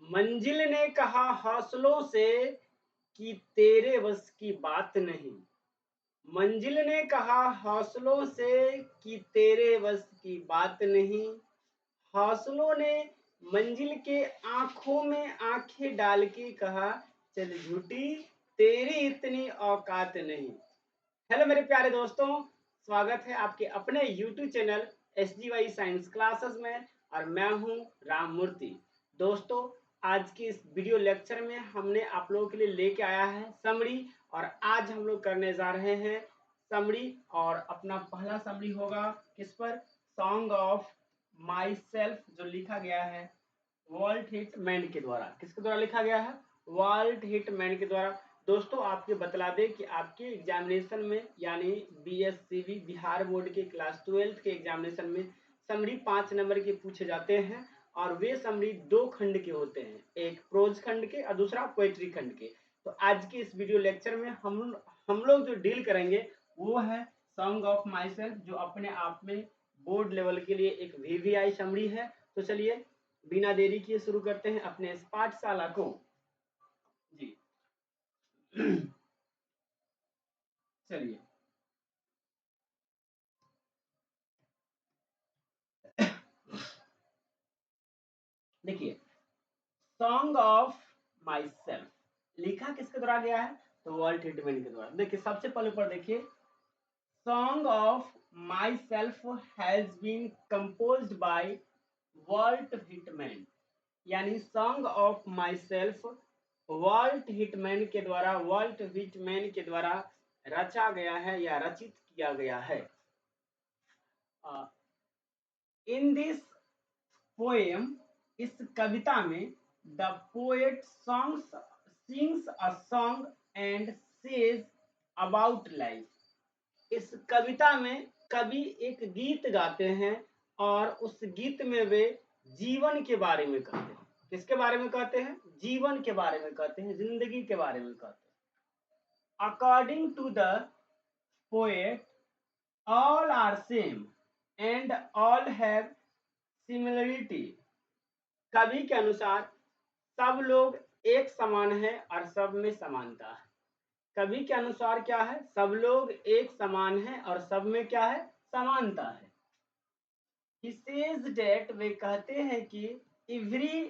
मंजिल ने कहा हौसलों से कि तेरे बस की बात नहीं। मंजिल ने कहा हौसलों से कि तेरे बस की बात नहीं। हौसलों ने मंजिल के आंखों में आंखें डाल के कहा, चल झूठी तेरी इतनी औकात नहीं। हेलो मेरे प्यारे दोस्तों, स्वागत है आपके अपने YouTube channel SGY science classes में और मैं हूं राम मूर्ति। दोस्तों, आज के इस वीडियो लेक्चर में हमने आप लोगों के लिए लेके आया है समरी, और आज हम लोग करने जा रहे हैं समरी। और अपना पहला समरी होगा किस पर? सॉन्ग ऑफ माई सेल्फ, जो लिखा गया है वॉल्ट हिटमैन के द्वारा। किसके द्वारा लिखा गया है? वॉल्ट हिटमैन के द्वारा। दोस्तों, आपके बतला दें कि आपके एग्जामिनेशन में यानी BSCB बिहार बोर्ड के क्लास 12 के एग्जामिनेशन में समरी 5 नंबर के पूछे जाते हैं, और वे समरी 2 खंड के होते हैं, एक प्रोज खंड के और दूसरा पोएट्री खंड के। तो आज के इस वीडियो लेक्चर में हम लोग जो डील करेंगे वो है सॉन्ग ऑफ माई सेल्फ, जो अपने आप में बोर्ड लेवल के लिए एक VVI समरी है। तो चलिए बिना देरी किए शुरू करते हैं अपने इस पाठशाला को। जी चलिए, देखिए, सॉन्ग ऑफ माई सेल्फ लिखा किसके द्वारा गया है? तो वॉल्ट हिटमैन के द्वारा। देखिए, सबसे पहले ऊपर देखिए, song of myself has been composed by Walt Whitman, यानी song of myself Walt Whitman के द्वारा रचा गया है या रचित किया गया है। इन दिस पोएम, इस कविता में, the poet sings a song and says about life. इस कविता में कवि एक गीत गाते हैं और उस गीत में वे जीवन के बारे में कहते हैं। किसके बारे में कहते हैं? जीवन के बारे में कहते हैं, जिंदगी के बारे में कहते हैं। According to the poet, all are same and all have similarity। कवि के अनुसार सब लोग एक समान है और सब में समानता है। कवि के अनुसार क्या है? सब लोग एक समान है और सब में क्या है? समानता है। He says that, वे कहते हैं कि every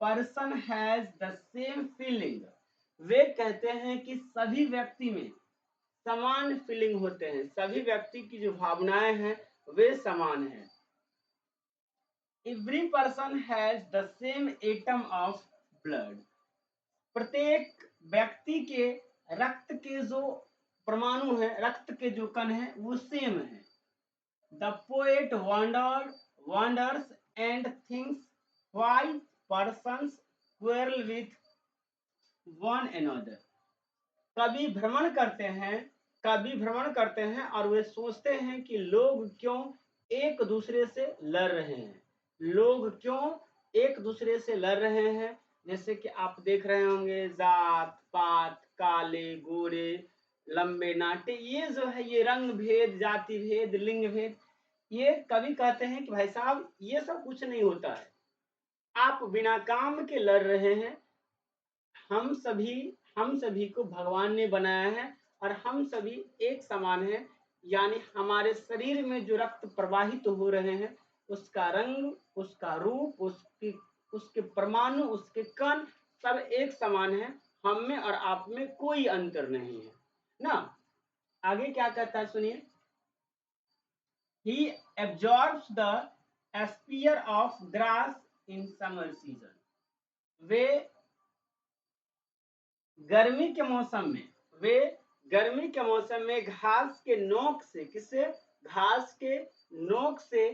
person has the same feeling। वे कहते हैं कि सभी व्यक्ति में समान फीलिंग होते हैं, सभी व्यक्ति की जो भावनाएं हैं वे समान हैं। Every person has the same atom of blood. प्रत्येक व्यक्ति के रक्त के जो परमाणु है, रक्त के जो कण है वो सेम है। The poet wonders and thinks why persons quarrel with one another. कवि भ्रमण करते हैं और वे सोचते हैं कि लोग क्यों एक दूसरे से लड़ रहे हैं। लोग क्यों एक दूसरे से लड़ रहे हैं? जैसे कि आप देख रहे होंगे, जात पात, काले गोरे, लंबे नाटे, ये जो है ये रंग भेद, जाति भेद, लिंग भेद, ये कवि कहते हैं कि भाई साहब ये सब कुछ नहीं होता है, आप बिना काम के लड़ रहे हैं। हम सभी को भगवान ने बनाया है और हम सभी एक समान हैं, यानी हमारे शरीर में जो रक्त प्रवाहित हो रहे हैं उसका रंग, उसका रूप, उसके परमाणु, उसके कण सब एक समान है। हम में और आप में कोई अंतर नहीं है ना। आगे क्या कहता है सुनिए। He absorbs the spear of grass in summer season। वे गर्मी के मौसम में घास के नोक से, किससे? घास के नोक से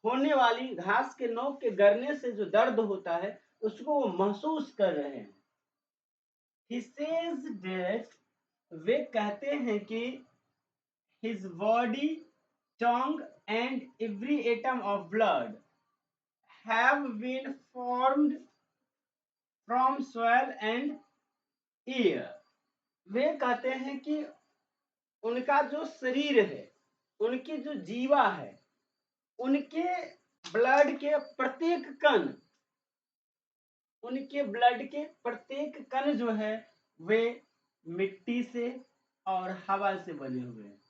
होने वाली, घास के नोक के गरने से जो दर्द होता है उसको वो महसूस कर रहे हैं। He says that, वे कहते हैं कि his body, tongue and every atom of blood have been formed from soil and air। वे कहते हैं कि उनका जो शरीर है, उनकी जो जीवा है, उनके ब्लड के प्रत्येक कण उनके ब्लड के प्रत्येक कण जो है वे मिट्टी से और हवा से बने हुए हैं।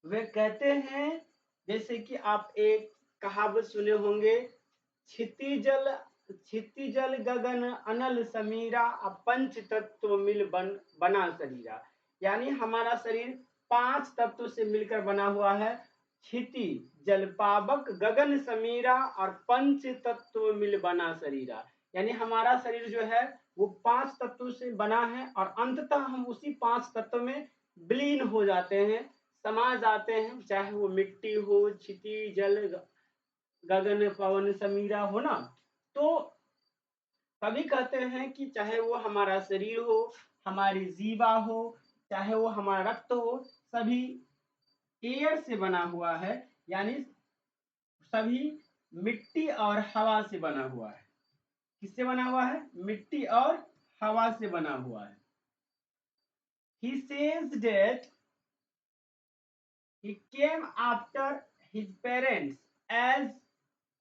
वे कहते हैं, जैसे कि आप एक कहावत सुने होंगे, क्षिति जल गगन अनल समीरा पंच तत्व मिल बना शरीरा। यानी हमारा शरीर 5 तत्व से मिलकर बना हुआ है। क्षिति जल पावक गगन समीरा और पंच तत्व मिल बना शरीरा। यानी हमारा शरीर जो है वो 5 तत्वों से बना है और अंततः हम उसी 5 तत्व में विलीन हो जाते हैं, समा जाते हैं, चाहे वो मिट्टी हो, क्षिति जल गगन पवन समीरा हो ना। तो कभी कहते हैं कि चाहे वो हमारा शरीर हो, हमारी जीवा हो, चाहे वो हमारा रक्त हो, सभी एयर से बना हुआ है। यानी सभी मिट्टी और हवा से बना हुआ है। किससे बना हुआ है? मिट्टी और हवा से बना हुआ है। He says that he came after his parents as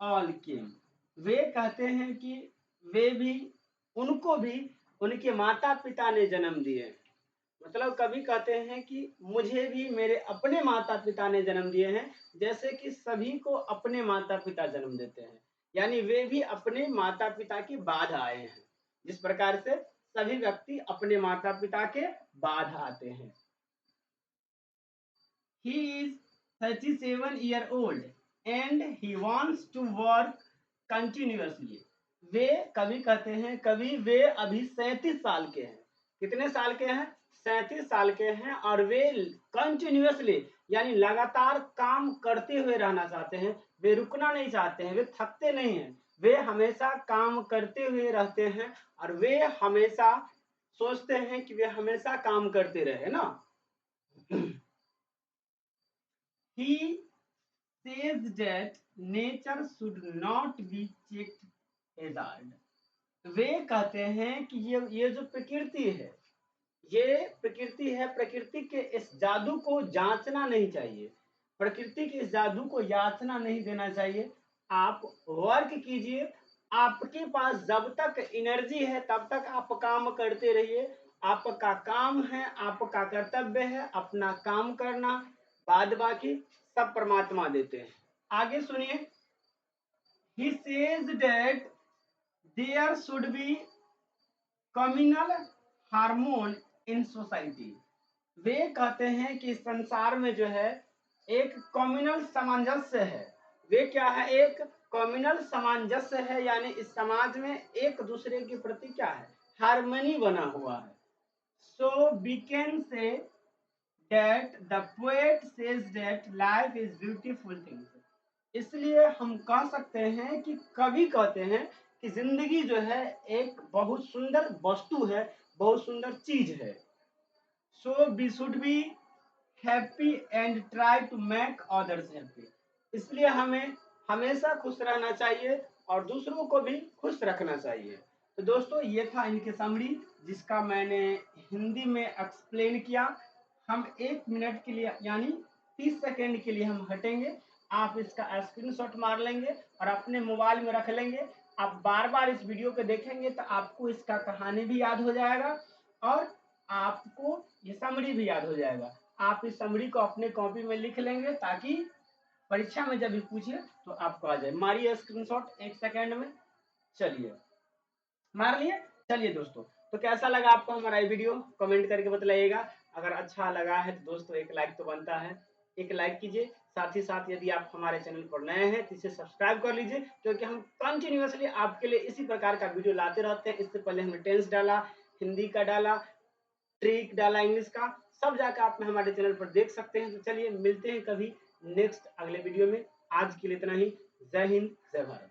all came. वे कहते हैं कि वे भी, उनको भी उनके माता पिता ने जन्म दिए। मतलब कभी कहते हैं कि मुझे भी मेरे अपने माता पिता ने जन्म दिए हैं, जैसे कि सभी को अपने माता पिता जन्म देते हैं। यानी वे भी अपने माता पिता के बाद आए हैं, जिस प्रकार से सभी व्यक्ति अपने माता पिता के बाद आते हैं। He is 37 year old and he wants to work continuously. वे कभी कहते हैं, कभी वे अभी 37 साल के हैं। कितने साल के हैं? 37 साल के हैं और वे कंटिन्यूअसली यानी लगातार काम करते हुए रहना चाहते हैं। वे रुकना नहीं चाहते हैं, वे थकते नहीं हैं, वे हमेशा काम करते हुए रहते हैं और वे हमेशा सोचते हैं कि वे हमेशा काम करते रहे ना। He says that nature should not be checked hazard. वे कहते हैं कि ये जो प्रकृति है, ये प्रकृति है, प्रकृति के इस जादू को जांचना नहीं चाहिए, प्रकृति के इस जादू को याचना नहीं देना चाहिए। आप वर्क कीजिए, आपके पास जब तक एनर्जी है तब तक आप काम करते रहिए। आपका काम है, आपका कर्तव्य है अपना काम करना, बाद बाकी सब परमात्मा देते हैं। आगे सुनिए। He says that there should be communal harmony in society. वे कहते हैं कि संसार में जो है एक कम्युनल सामंजस्य है। वे क्या है? एक कम्युनल सामंजस्य है, यानी इस समाज में एक दूसरे के प्रति क्या है? हार्मनी बना हुआ है। So we can say that the poet says that life is beautiful things. इसलिए हम कह सकते हैं कि कवि कहते हैं कि जिंदगी जो है एक बहुत सुंदर वस्तु है, बहुत सुंदर चीज है। So we should be happy and try to make others happy. इसलिए हमें हमेशा खुश रहना चाहिए और दूसरों को भी खुश रखना चाहिए। तो दोस्तों ये था इनके समरी, जिसका मैंने हिंदी में एक्सप्लेन किया। हम 1 मिनट के लिए यानी 30 सेकेंड के लिए हम हटेंगे। आप इसका स्क्रीनशॉट मार लेंगे और अपने मोबाइल में रख लेंगे। आप बार बार इस वीडियो को देखेंगे तो आपको इसका कहानी भी याद हो जाएगा और आपको ये समरी भी याद हो जाएगा। आप इस समरी को अपने कॉपी में लिख लेंगे ताकि परीक्षा में जब भी पूछे तो आपको आ जाए। मारिए स्क्रीनशॉट 1 सेकेंड में। चलिए मार लिए। चलिए दोस्तों, तो कैसा लगा आपको हमारा ये वीडियो? कमेंट करके बताइएगा। अगर अच्छा लगा है तो दोस्तों एक लाइक तो बनता है, एक लाइक कीजिए। साथ ही साथ यदि आप हमारे चैनल पर नए हैं तो इसे सब्सक्राइब कर लीजिए, क्योंकि हम कंटिन्यूअसली आपके लिए इसी प्रकार का वीडियो लाते रहते हैं। इससे पहले हमने टेंस डाला, हिंदी का डाला, ट्रिक डाला, इंग्लिश का, सब जाकर आप हमारे चैनल पर देख सकते हैं। तो चलिए मिलते हैं कभी नेक्स्ट अगले वीडियो में। आज के लिए इतना ही। जय हिंद, जय भारत।